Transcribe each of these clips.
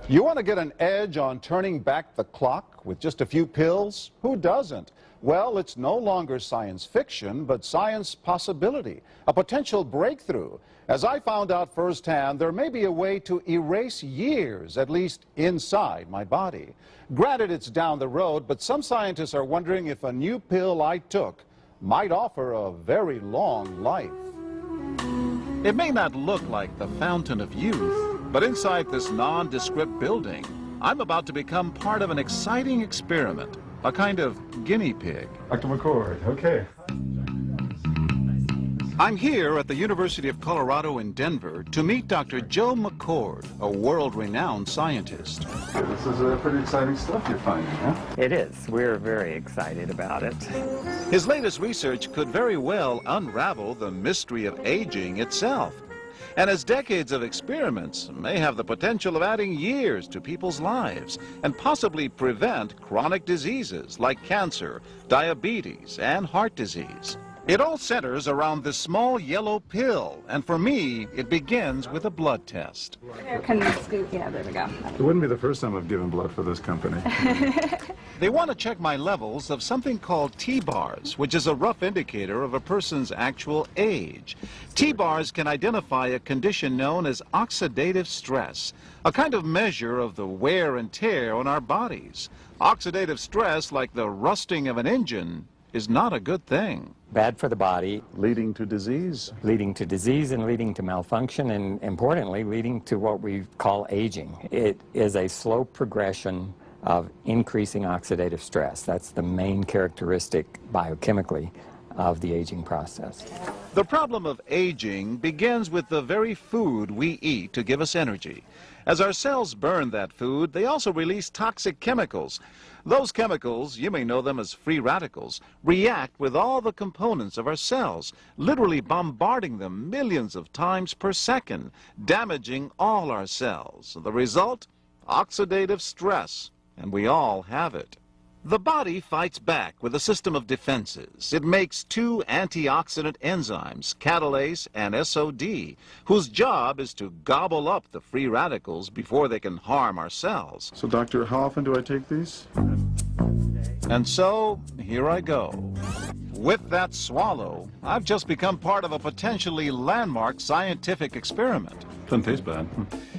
You want to get an edge on turning back the clock with just a few pills? Who doesn't? Well, it's no longer science fiction, but science possibility, a potential breakthrough. As I found out firsthand, there may be a way to erase years, at least inside my body. Granted, it's down the road, but some scientists are wondering if a new pill I took might offer a very long life. It may not look like the fountain of youth, but inside this nondescript building, I'm about to become part of an exciting experiment, a kind of guinea pig. Dr. McCord, okay. I'm here at the University of Colorado in Denver to meet Dr. Joe McCord, a world-renowned scientist. This is pretty exciting stuff you're finding, huh? It is. We're very excited about it. His latest research could very well unravel the mystery of aging itself. And his decades of experiments may have the potential of adding years to people's lives and possibly prevent chronic diseases like cancer, diabetes, and heart disease. It all centers around this small yellow pill, and for me, it begins with a blood test. Can we scoop? Yeah, there we go. It wouldn't be the first time I've given blood for this company. They want to check my levels of something called T-bars, which is a rough indicator of a person's actual age. T-bars can identify a condition known as oxidative stress, a kind of measure of the wear and tear on our bodies. Oxidative stress, like the rusting of an engine, is not a good thing. Bad for the body. Leading to disease. Leading to disease and leading to malfunction, and importantly, leading to what we call aging. It is a slow progression of increasing oxidative stress. That's the main characteristic biochemically of the aging process. The problem of aging begins with the very food we eat to give us energy. As our cells burn that food, they also release toxic chemicals. Those chemicals, you may know them as free radicals, react with all the components of our cells, literally bombarding them millions of times per second, damaging all our cells. The result? Oxidative stress, and we all have it. The body fights back with a system of defenses. It makes two antioxidant enzymes, catalase and SOD, whose job is to gobble up the free radicals before they can harm our cells. So, doctor, how often do I take these? And so, here I go. With that swallow, I've just become part of a potentially landmark scientific experiment. Doesn't taste bad.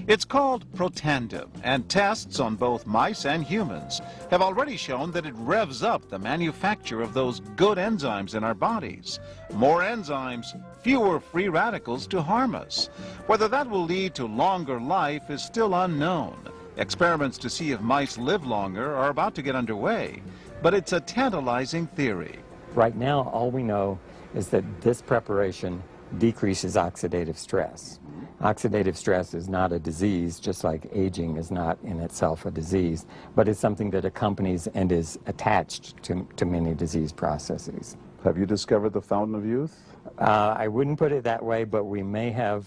It's called Protandim, and tests on both mice and humans have already shown that it revs up the manufacture of those good enzymes in our bodies. More enzymes, fewer free radicals to harm us. Whether that will lead to longer life is still unknown. Experiments to see if mice live longer are about to get underway, but it's a tantalizing theory. Right now, all we know is that this preparation decreases oxidative stress. Oxidative stress is not a disease, just like aging is not in itself a disease, but it's something that accompanies and is attached to many disease processes. Have you discovered the fountain of youth? I wouldn't put it that way, but we may have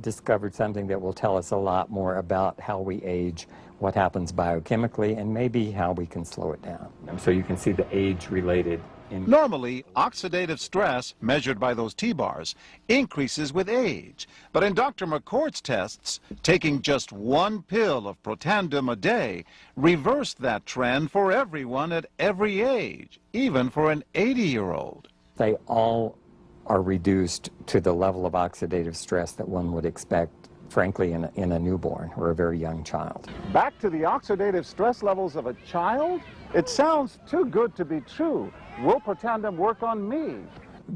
discovered something that will tell us a lot more about how we age, what happens biochemically, and maybe how we can slow it down. So you can see the age-related. Normally, oxidative stress, measured by those T-bars, increases with age. But in Dr. McCord's tests, taking just one pill of Protandim a day reversed that trend for everyone at every age, even for an 80-year-old. They all are reduced to the level of oxidative stress that one would expect, frankly, in a newborn or a very young child. Back to the oxidative stress levels of a child? It sounds too good to be true. Will Protandim work on me?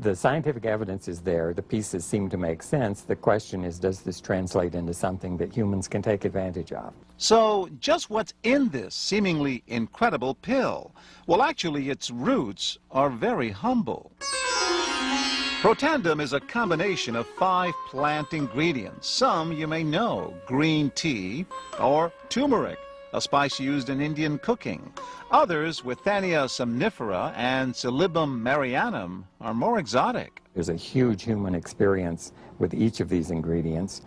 The scientific evidence is there. The pieces seem to make sense. The question is, does this translate into something that humans can take advantage of? So, just what's in this seemingly incredible pill? Well, actually, its roots are very humble. Protandim is a combination of 5 plant ingredients. Some you may know: green tea or turmeric, a spice used in Indian cooking. Others, Withania somnifera and Silybum marianum, are more exotic. There's a huge human experience with each of these ingredients.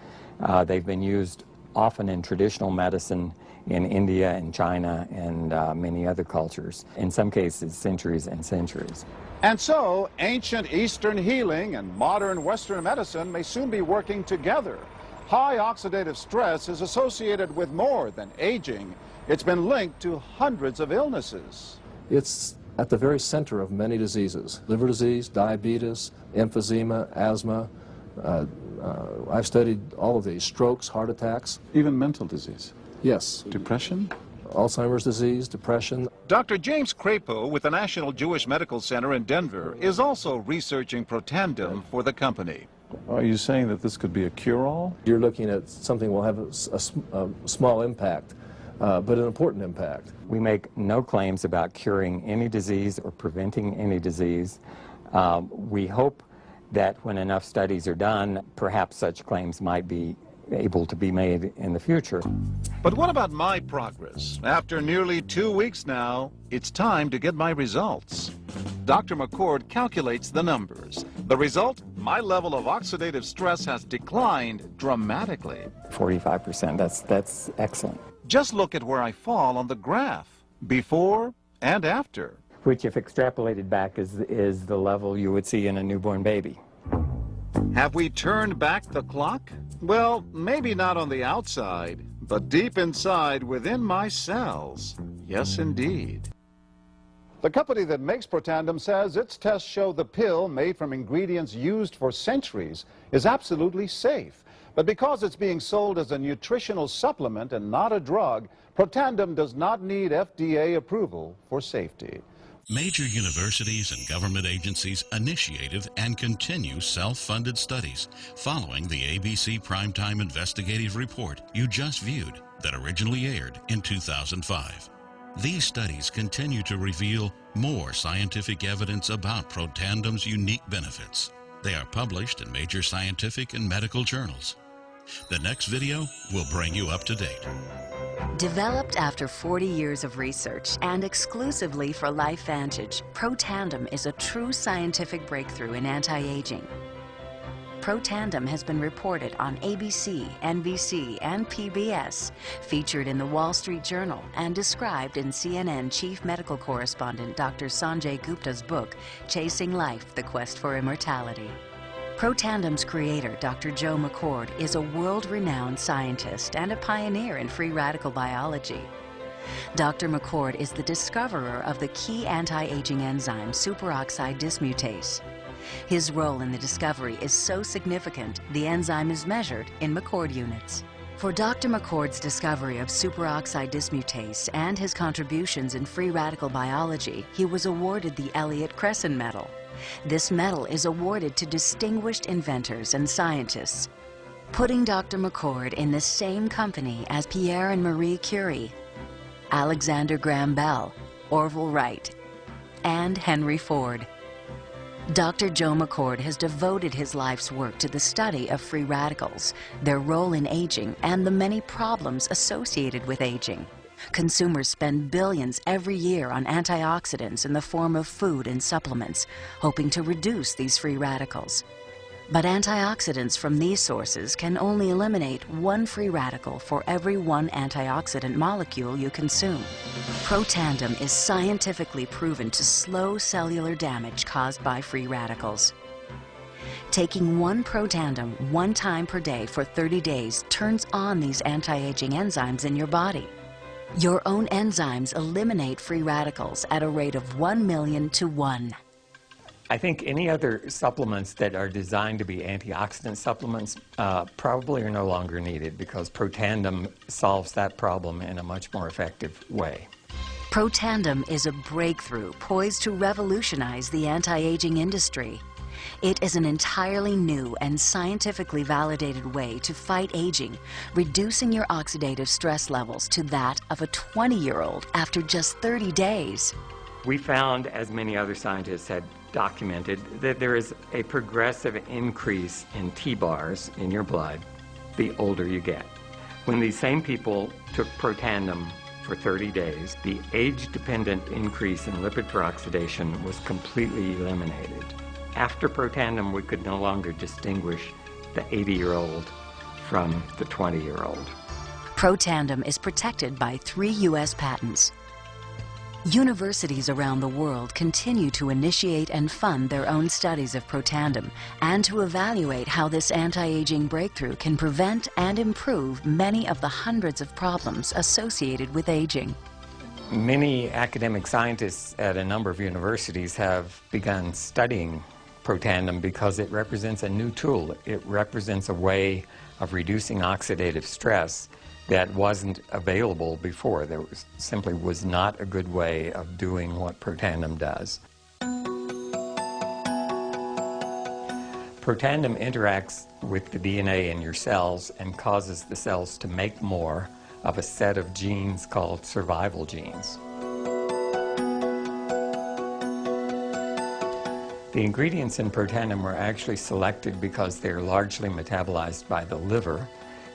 They've been used often in traditional medicine in India and China and many other cultures, in some cases centuries and centuries. And so, ancient Eastern healing and modern Western medicine may soon be working together. High oxidative stress is associated with more than aging. It's been linked to hundreds of illnesses. It's at the very center of many diseases: liver disease, diabetes, emphysema, asthma. I've studied all of these: strokes, heart attacks. Even mental disease. Yes. Depression? Alzheimer's disease, depression. Dr. James Crapo with the National Jewish Medical Center in Denver is also researching Protandim for the company. Are you saying that this could be a cure-all? You're looking at something that will have a small impact, but an important impact. We make no claims about curing any disease or preventing any disease. We hope that when enough studies are done, perhaps such claims might be able to be made in the future. But what about my progress? After nearly 2 weeks now, it's time to get my results. Dr. McCord calculates the numbers. The result? My level of oxidative stress has declined dramatically. 45%, that's excellent. Just look at where I fall on the graph, before and after. Which, if extrapolated back, is the level you would see in a newborn baby. Have we turned back the clock? Well, maybe not on the outside, but deep inside within my cells. Yes, indeed. The company that makes Protandim says its tests show the pill, made from ingredients used for centuries, is absolutely safe. But because it's being sold as a nutritional supplement and not a drug, Protandim does not need FDA approval for safety. Major universities and government agencies initiated and continue self-funded studies following the ABC Primetime investigative report you just viewed that originally aired in 2005. These studies continue to reveal more scientific evidence about Protandim's unique benefits. They are published in major scientific and medical journals. The next video will bring you up to date. Developed after 40 years of research and exclusively for LifeVantage, Protandim is a true scientific breakthrough in anti-aging. Protandim has been reported on ABC, NBC, and PBS, featured in the Wall Street Journal, and described in CNN Chief Medical Correspondent Dr. Sanjay Gupta's book, Chasing Life: The Quest for Immortality. Protandim's creator, Dr. Joe McCord, is a world-renowned scientist and a pioneer in free radical biology. Dr. McCord is the discoverer of the key anti-aging enzyme superoxide dismutase. His role in the discovery is so significant, the enzyme is measured in McCord units. For Dr. McCord's discovery of superoxide dismutase and his contributions in free radical biology, he was awarded the Elliott Cresson Medal. This medal is awarded to distinguished inventors and scientists, putting Dr. McCord in the same company as Pierre and Marie Curie, Alexander Graham Bell, Orville Wright, and Henry Ford. Dr. Joe McCord has devoted his life's work to the study of free radicals, their role in aging, and the many problems associated with aging. Consumers spend billions every year on antioxidants in the form of food and supplements, hoping to reduce these free radicals. But antioxidants from these sources can only eliminate one free radical for every one antioxidant molecule you consume. Protandim is scientifically proven to slow cellular damage caused by free radicals. Taking one Protandim 1 time per day for 30 days turns on these anti-aging enzymes in your body. Your own enzymes eliminate free radicals at a rate of 1 million to 1. I think any other supplements that are designed to be antioxidant supplements probably are no longer needed, because Protandim solves that problem in a much more effective way. Protandim is a breakthrough poised to revolutionize the anti-aging industry. It is an entirely new and scientifically validated way to fight aging, reducing your oxidative stress levels to that of a 20-year-old after just 30 days. We found, as many other scientists had documented, that there is a progressive increase in T-bars in your blood the older you get. When these same people took Protandim for 30 days, the age-dependent increase in lipid peroxidation was completely eliminated. After Protandim, we could no longer distinguish the 80-year-old from the 20-year-old. Protandim is protected by 3 U.S. patents. Universities around the world continue to initiate and fund their own studies of Protandim and to evaluate how this anti-aging breakthrough can prevent and improve many of the hundreds of problems associated with aging. Many academic scientists at a number of universities have begun studying Protandim because it represents a new tool. It represents a way of reducing oxidative stress that wasn't available before. There simply was not a good way of doing what Protandim does. Protandim interacts with the DNA in your cells and causes the cells to make more of a set of genes called survival genes. The ingredients in Protandim were actually selected because they're largely metabolized by the liver,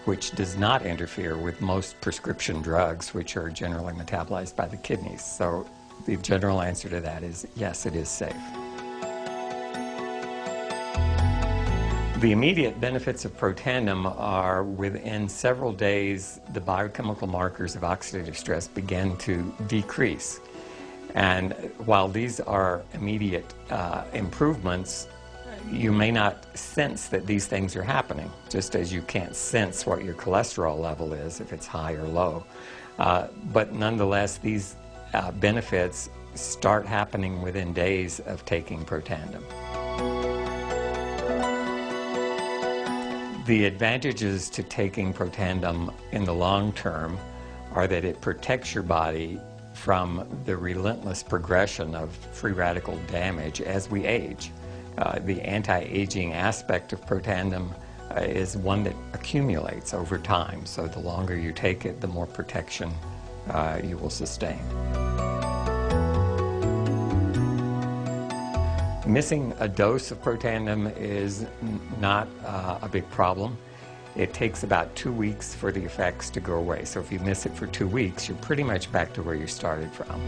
which does not interfere with most prescription drugs, which are generally metabolized by the kidneys. So the general answer to that is yes, it is safe. The immediate benefits of Protandim are within several days, the biochemical markers of oxidative stress begin to decrease. And while these are immediate improvements, you may not sense that these things are happening, just as you can't sense what your cholesterol level is if it's high or low. But nonetheless, these benefits start happening within days of taking Protandim. The advantages to taking Protandim in the long term are that it protects your body from the relentless progression of free radical damage as we age. The anti-aging aspect of Protandim is one that accumulates over time, so the longer you take it, the more protection you will sustain. Missing a dose of Protandim is not a big problem. It takes about 2 weeks for the effects to go away, so if you miss it for 2 weeks, you're pretty much back to where you started from.